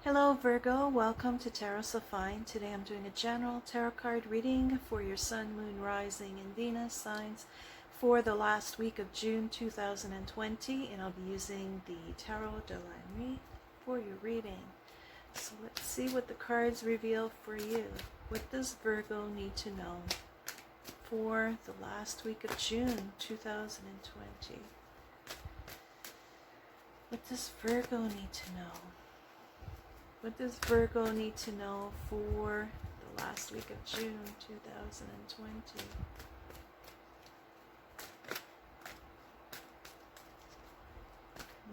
Hello Virgo, welcome to tarotsofine. Today I'm doing a general tarot card reading for your Sun, Moon, Rising, and Venus signs for the last week of June 2020, and I'll be using the tarotdelanuit for your reading. So let's see what the cards reveal for you. What does Virgo need to know for the last week of June 2020? What does Virgo need to know? What does Virgo need to know for the last week of June 2020?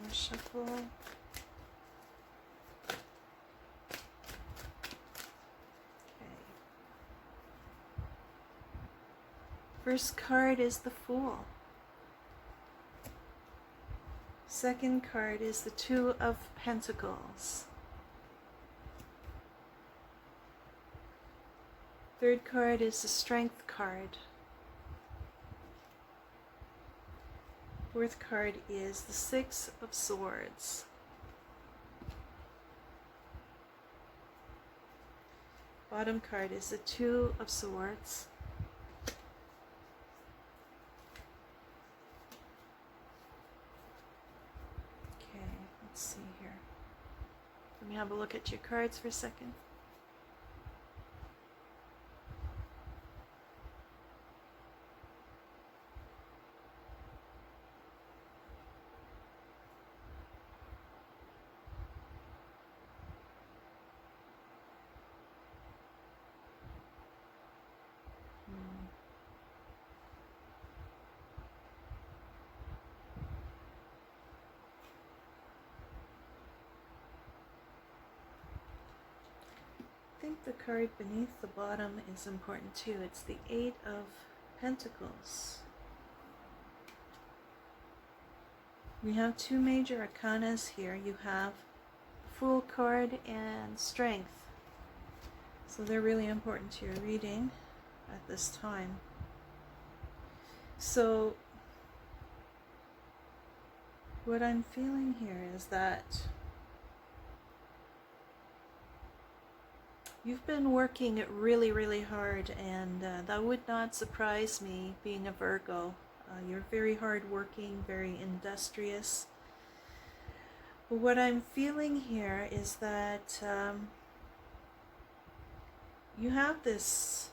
More shuffle. Okay. First card is the Fool. Second card is the Two of Pentacles. Third card is the Strength card. Fourth card is the Six of Swords. Bottom card is the Two of Swords. Okay, let's see here. Let me have a look at your cards for a second. I think the card beneath the bottom is important too. It's the Eight of Pentacles. We have two major arcanas here. You have the Fool card and Strength. So they're really important to your reading at this time. So what I'm feeling here is that you've been working really, really hard, and that would not surprise me being a Virgo. You're very hardworking, very industrious. But what I'm feeling here is that you have this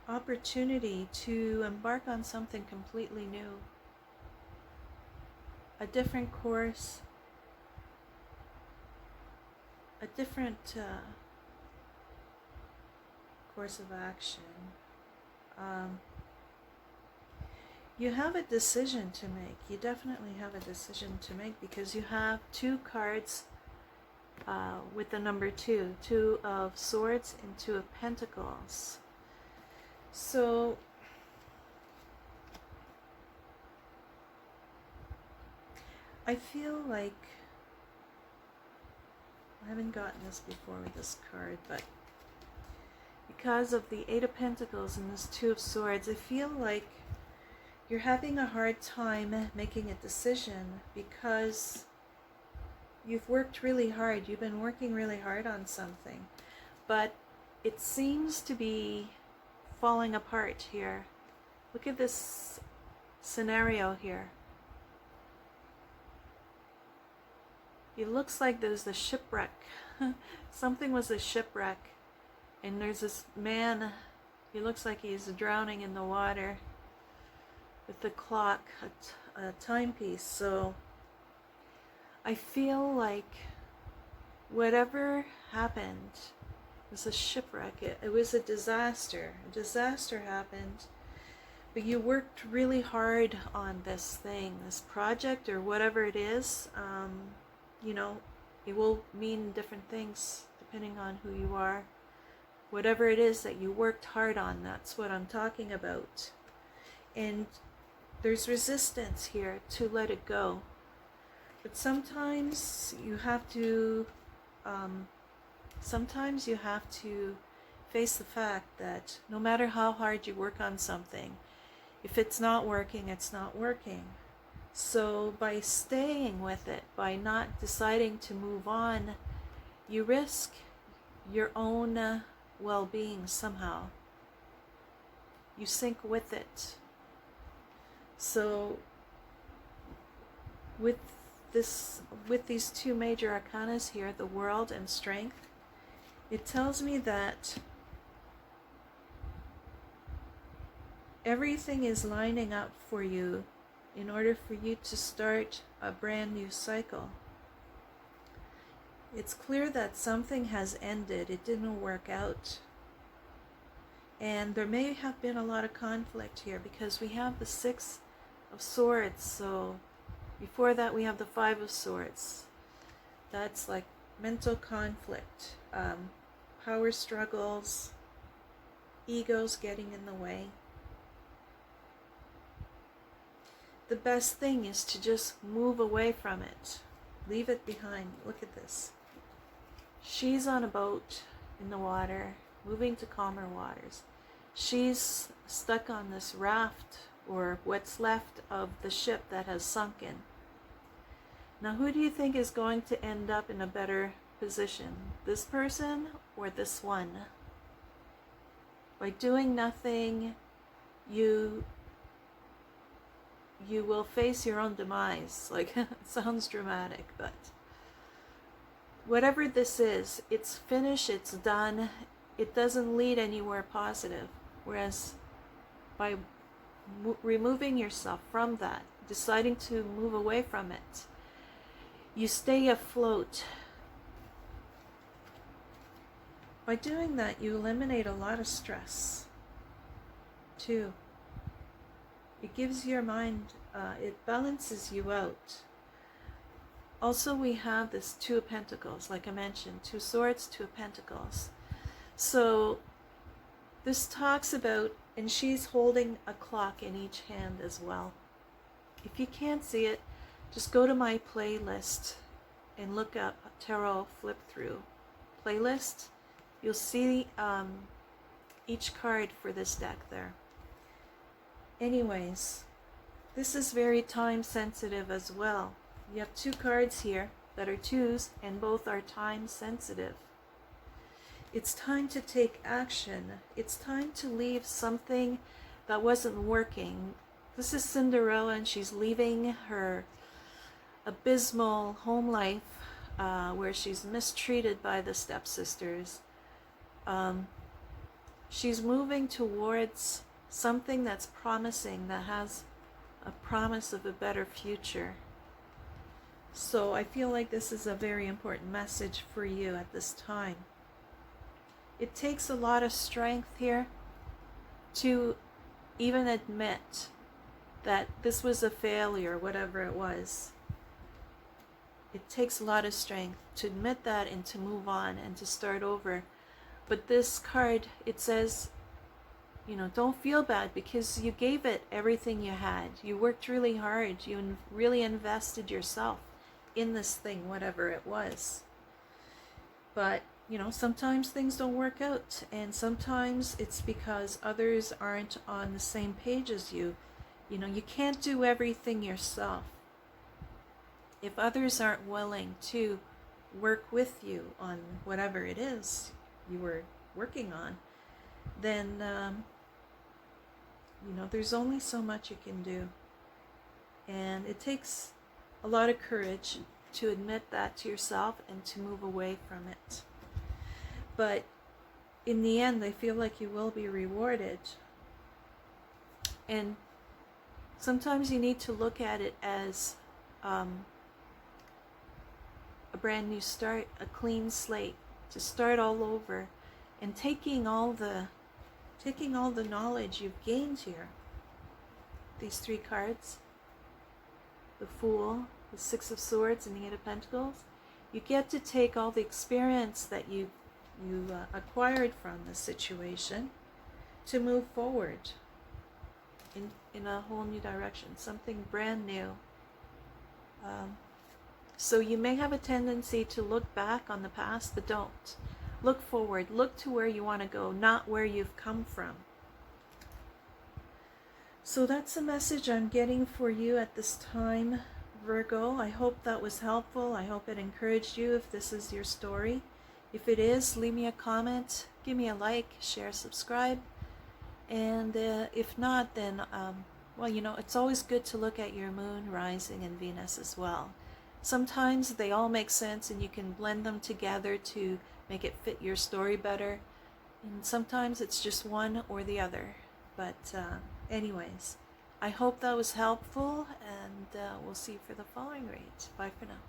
opportunity to embark on something completely new. A different course, a different course of action. You have a decision to make. You definitely have a decision to make because you have two cards with the number two. Two of Swords and Two of Pentacles. So I feel like I haven't gotten this before with this card, but because of the Eight of Pentacles and this Two of Swords, I feel like you're having a hard time making a decision because you've worked really hard. You've been working really hard on something, but it seems to be falling apart here. Look at this scenario here. It looks like there's a shipwreck. Something was a shipwreck, and there's this man. He looks like he's drowning in the water with the clock, a timepiece. So I feel like whatever happened was a shipwreck. It was a disaster. A disaster happened, but you worked really hard on this thing, this project, or whatever it is. You know, it will mean different things depending on who you are. Whatever it is that you worked hard on, that's what I'm talking about. And there's resistance here to let it go. But sometimes you have to face the fact that no matter how hard you work on something, if it's not working, it's not working. So by staying with it, by not deciding to move on, you risk your own well-being somehow. You sink with it. So with these two major arcanas here, the World and Strength, it tells me that everything is lining up for you in order for you to start a brand new cycle. It's clear that something has ended. It didn't work out. And there may have been a lot of conflict here because we have the Six of Swords. So before that we have the Five of Swords. That's like mental conflict, power struggles, egos getting in the way. The best thing is to just move away from it. Leave it behind. Look at this. She's on a boat in the water, moving to calmer waters. She's stuck on this raft, or what's left of the ship that has sunken. Now, who do you think is going to end up in a better position? This person or this one? By doing nothing, you will face your own demise. Like, it sounds dramatic, but whatever this is, it's finished, it's done. It doesn't lead anywhere positive. Whereas by removing yourself from that, deciding to move away from it, you stay afloat. By doing that, you eliminate a lot of stress too. It gives your mind, it balances you out. Also, we have this Two of Pentacles, like I mentioned, Two Swords, Two of Pentacles. So this talks about, and she's holding a clock in each hand as well. If you can't see it, just go to my playlist and look up Tarot Flip Through playlist. You'll see each card for this deck there. Anyways, this is very time sensitive as well. You have two cards here that are twos, and both are time sensitive. It's time to take action. It's time to leave something that wasn't working. This is Cinderella, and she's leaving her abysmal home life where she's mistreated by the stepsisters. She's moving towards something that's promising, that has a promise of a better future. So I feel like this is a very important message for you at this time. It takes a lot of strength here to even admit that this was a failure, whatever it was. It takes a lot of strength to admit that and to move on and to start over. But this card, it says, you know, don't feel bad because you gave it everything you had. You worked really hard. You really invested yourself in this thing, whatever it was. But, you know, sometimes things don't work out, and sometimes it's because others aren't on the same page as you. You know, you can't do everything yourself. If others aren't willing to work with you on whatever it is you were working on, then, you know, there's only so much you can do. And it takes a lot of courage to admit that to yourself and to move away from it. But in the end, I feel like you will be rewarded. And sometimes you need to look at it as a brand new start, a clean slate, to start all over, and taking all the knowledge you've gained here. These three cards, the Fool, the Six of Swords, and the Eight of Pentacles. You get to take all the experience that you acquired from this situation to move forward in a whole new direction, something brand new. So you may have a tendency to look back on the past, but don't. Look forward. Look to where you want to go, not where you've come from. So that's the message I'm getting for you at this time, Virgo. I hope that was helpful. I hope it encouraged you if this is your story. If it is, leave me a comment, give me a like, share, subscribe. And if not, then, well, you know, it's always good to look at your moon, rising, and Venus as well. Sometimes they all make sense and you can blend them together to make it fit your story better. And sometimes it's just one or the other. But anyways, I hope that was helpful, and we'll see you for the following reads. Bye for now.